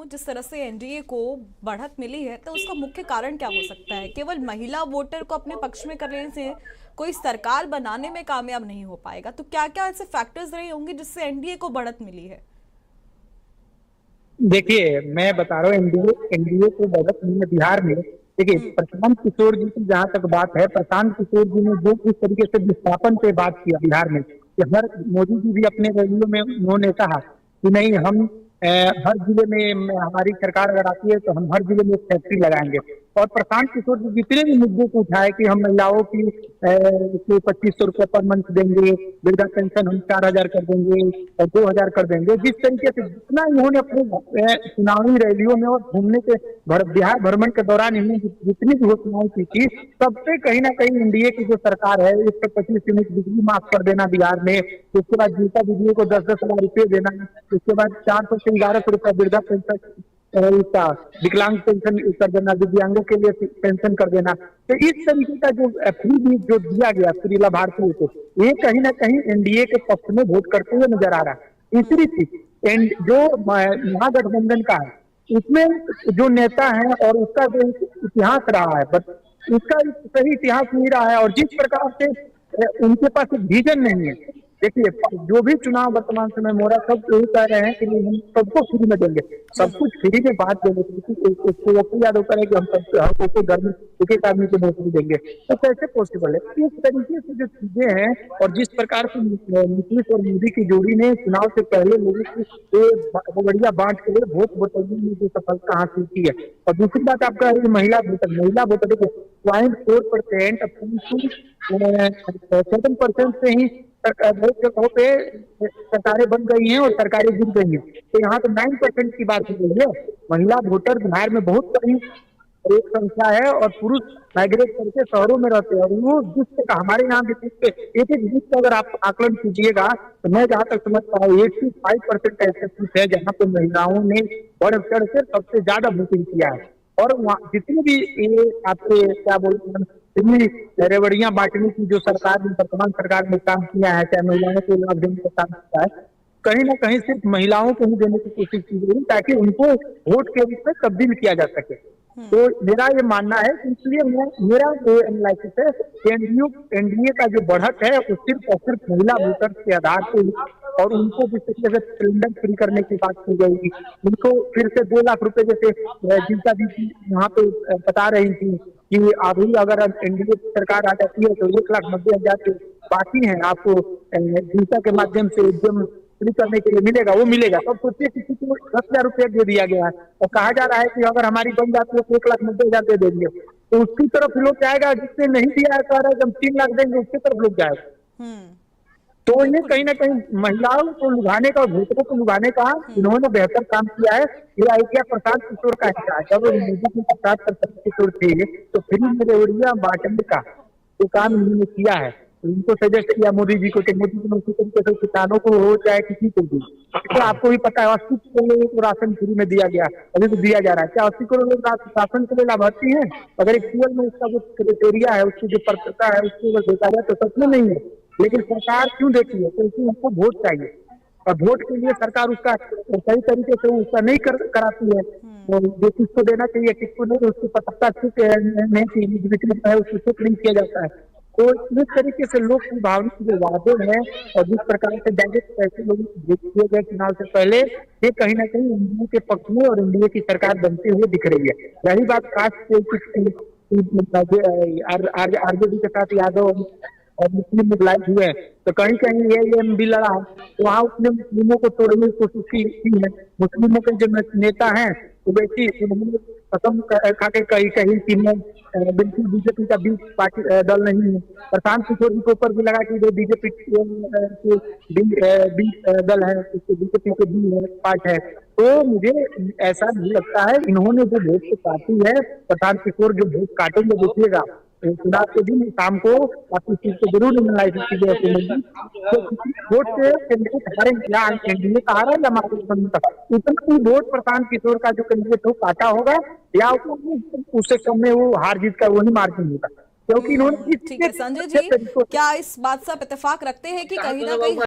हूँ, जिस तरह से एनडीए को बढ़त मिली है तो उसका मुख्य कारण क्या हो सकता है? केवल महिला वोटर को अपने पक्ष में करने से कोई सरकार बनाने में कामयाब नहीं हो पाएगा। तो क्या क्या ऐसे फैक्टर्स रहे होंगे जिससे एनडीए को बढ़त मिली है? देखिए, मैं बता रहा हूँ एनडीए एनडीए को बढ़त मिली है बिहार में। देखिए, हम्म। प्रशांत किशोर जी की जहाँ तक बात है, प्रशांत किशोर जी ने जो इस तरीके से विस्थापन पे बात किया बिहार में कि हर मोदी जी भी अपने रैलियों में उन्होंने कहा कि नहीं, हम हर जिले में हमारी सरकार अगर आती है तो हम हर जिले में एक फैक्ट्री लगाएंगे। और प्रशांत किशोर जी जितने भी मुद्दे को उठाए कि हम महिलाओं की 2500 रुपये पर मंथ देंगे, वृद्धा पेंशन हम 4000 कर देंगे और 2000 कर देंगे, जिस तरीके से जितना इन्होंने अपने चुनावी रैलियों में और घूमने के बिहार भ्रमण के दौरान इन्होंने जितनी भी घोषणाएं की थी, सबसे कहीं ना कहीं एनडीए की जो सरकार है, 125 यूनिट बिजली माफ कर देना बिहार में, उसके बाद जीविका दीदियों को 10-10 हजार रुपये देना, उसके बाद 400 से 1100 रुपया वृद्धा पेंशन, इसका विकलांग पेंशन कर देना, दिव्यांगों के लिए पेंशन कर देना। तो इस तरीके का जो फ्री जो दिया गया फ्री लाभार्थियों को, ये कहीं ना कहीं एनडीए के पक्ष में वोट करते हुए नजर आ रहा है। तीसरी चीज, जो महागठबंधन का है, उसमें जो नेता है और उसका जो इतिहास रहा है, बट उसका सही इतिहास नहीं रहा है, और जिस प्रकार से उनके पास एक विजन नहीं है। देखिए, जो भी चुनाव वर्तमान समय में हो रहा है, सब यही कह रहे हैं कि नहीं, हम सबको फ्री में देंगे, सब कुछ फ्री में बात देंगे। तेजस्वी यादव करें कि हम सबको घर में एक एक आदमी को नौकरी देंगे, तो कैसे पॉसिबल है? इस तरीके से जो चीजें हैं, और जिस प्रकार से नीतीश और मोदी की जोड़ी ने चुनाव से पहले लोगों की बढ़िया बांट के वोट वोटिंग में जो सफलता हासिल की है। और दूसरी बात आपका है महिला वोटर देखो, 0.4% 7% से ही बहुत जगहों पे सरकारें बन गई हैं और सरकारें गिर गई हैं। तो यहाँ तो 9% की बात हो रही है। महिला वोटर बिहार में बहुत बड़ी एक संख्या है, और पुरुष माइग्रेट करके शहरों में रहते हैं। और वो जिस हमारे यहाँ भी एक एक बूथ का अगर आप आकलन कीजिएगा, तो मैं जहाँ तक समझ पा रहा हूँ 85% ऐसे बूथ है जहाँ पे महिलाओं ने बढ़ चढ़ से सबसे ज्यादा वोटिंग किया है। और वहाँ जितनी भी ये आपके क्या बोलते हैं, जितनी रेवड़ियां बांटने की जो सरकार ने, वर्तमान सरकार ने काम किया है, चाहे महिलाओं को लाभ देने का काम किया है, कहीं ना कहीं सिर्फ महिलाओं को ही देने की कोशिश की गई ताकि उनको वोट के रूप में तब्दील किया जा सके। तो मेरा ये मानना है कि इसलिए मेरा जो एनालिसिस है, एनडीए का जो बढ़त है वो सिर्फ और सिर्फ महिला वोटर्स के आधार पे, और उनको जिस तरीके से सिलेंडर फ्री करने की बात की गई, उनको फिर से 2 लाख रुपए, जैसे जीविका दीदी यहाँ पे बता रही थी कि अभी अगर एनडीए सरकार आ जाती है तो 1,90,000 के बाकी है आपको जीविका के माध्यम से एकदम फ्री करने के लिए मिलेगा, वो मिलेगा। अब सोचिए किसी को 10,000 रुपया दे दिया गया है और कहा जा रहा है कि अगर हमारी बन जाती है तो 1,90,000 दे देंगे, तो उसकी तरफ लोग जाएगा। जिसने नहीं दिया है कह रहा है कि हम 3 लाख देंगे, उसकी तरफ लोग जाएगा। तो ये बिल्कुल। कहीं ना कहीं महिलाओं को लुभाने का और वोटरों को लुभाने का इन्होंने बेहतर काम किया है। ये आइडिया प्रशांत किशोर का हिस्सा है। जब मोदी के साथ प्रशांत किशोर थे तो फ्री में रेवड़ियां बांटने का जो काम इन्होंने किया है, उनको सजेस्ट किया मोदी जी को कि मोदी जी ने उसी तरीके से किसानों को हो चाहे किसी को भी, तो आपको भी पता है 80 करोड़ लोगों को राशन फ्री में दिया गया, अभी तो दिया जा रहा है। क्या 80 करोड़ लोग राशन के लिए लाभार्थी हैं? अगर एक केवल में उसका जो क्राइटेरिया है, उसकी जो पात्रता है, उसको अगर देखा जाए तो सच में नहीं है। लेकिन सरकार क्यों देती है? क्योंकि उनको वोट चाहिए, और वोट के लिए सरकार उसका सही तरीके से उसका नहीं कराती है। तो जो किसको देना चाहिए किसको नहीं, उसकी पता चुप नहीं है, उसको चुप नहीं किया जाता है। तो इस तरीके से लोग की भावना के जो वादे हैं और जिस प्रकार से डायरेक्ट पैसे लोगों को दिए गए चुनाव से पहले, ये कहीं ना कहीं एनडीए के पक्ष में और एनडीए की सरकार बनते हुए दिख रही है। रही बात कास्ट आरजेडी के साथ यादव और मुस्लिम मोबिलाइज हुए, तो कहीं कहीं ये भी लड़ा, तो वहाँ उसने मुस्लिमों को तोड़ने की कोशिश की है। मुस्लिमों के जो नेता हैं तो वैसे उन्होंने कसम खा के कही कि मैं बिल्कुल बीजेपी का बीच पार्टी दल नहीं है। प्रशांत किशोर जी के ऊपर भी लगा कि जो बीजेपी दल है, उसके बीजेपी के बी पार्ट है। तो मुझे ऐसा नहीं लगता है, इन्होंने जो वोट को काटी है, प्रशांत किशोर जो वोट काटेंगे देखिएगा चुनाव के दिन शाम को आप इस चीज को जरूर एनालाइज कीजिए। तो वोट से कैंडिडेट हारेंगे, या एनडीए का हारा या महागठबंधन का, इतना ही वोट प्रशांत किशोर का जो कैंडिडेट हो काटा होगा, या उससे कम में वो हार जीत का वही मार्जिन होगा, क्योंकि इन्होंने ठीक है संजय जी, क्या इस बात से आप इत्तेफाक रखते हैं कि कहीं ना कहीं